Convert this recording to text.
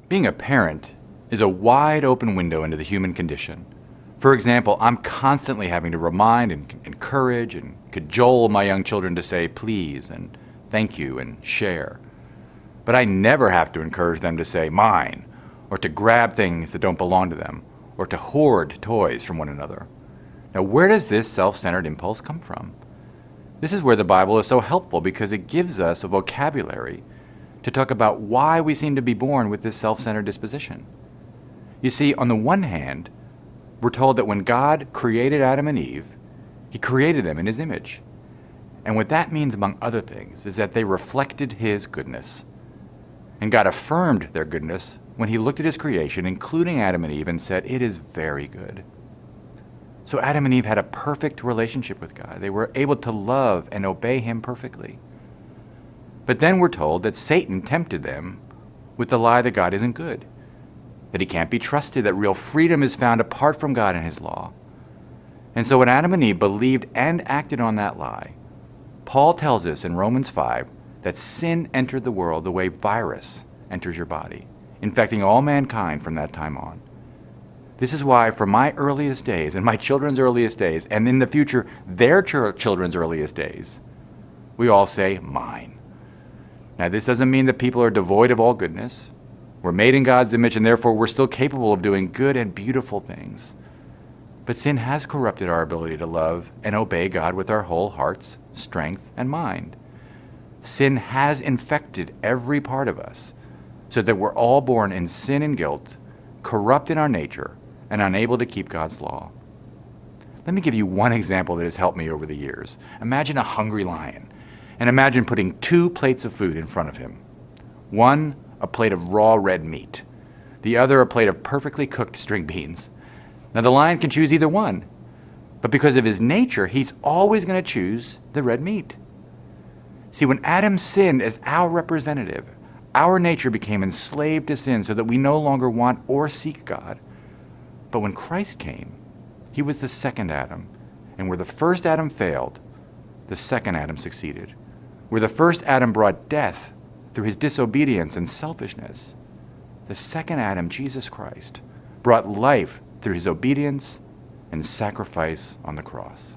Being a parent is a wide open window into the human condition. For example, I'm constantly having to remind and encourage and cajole my young children to say please and thank you and share. But I never have to encourage them to say mine, or to grab things that don't belong to them, or to hoard toys from one another. Now, where does this self-centered impulse come from? This is where the Bible is so helpful, because it gives us a vocabulary to talk about why we seem to be born with this self-centered disposition. You see, on the one hand, we're told that when God created Adam and Eve, He created them in His image. And what that means, among other things, is that they reflected His goodness. And God affirmed their goodness when He looked at His creation, including Adam and Eve, and said, "It is very good." So Adam and Eve had a perfect relationship with God. They were able to love and obey Him perfectly. But then we're told that Satan tempted them with the lie that God isn't good, that He can't be trusted, that real freedom is found apart from God and His law. And so when Adam and Eve believed and acted on that lie, Paul tells us in Romans 5 that sin entered the world the way virus enters your body, infecting all mankind from that time on. This is why from my earliest days and my children's earliest days, and in the future their children's earliest days, we all say mine. Now, this doesn't mean that people are devoid of all goodness. We're made in God's image, and therefore we're still capable of doing good and beautiful things. But sin has corrupted our ability to love and obey God with our whole hearts, strength, and mind. Sin has infected every part of us, so that we're all born in sin and guilt, corrupt in our nature, and unable to keep God's law. Let me give you one example that has helped me over the years. Imagine a hungry lion, and imagine putting 2 plates of food in front of him. One, a plate of raw red meat. The other, a plate of perfectly cooked string beans. Now, the lion can choose either one, but because of his nature, he's always going to choose the red meat. See, when Adam sinned as our representative, our nature became enslaved to sin so that we no longer want or seek God. But when Christ came, He was the second Adam, and where the first Adam failed, the second Adam succeeded. Where the first Adam brought death through his disobedience and selfishness, the second Adam, Jesus Christ, brought life through His obedience and sacrifice on the cross.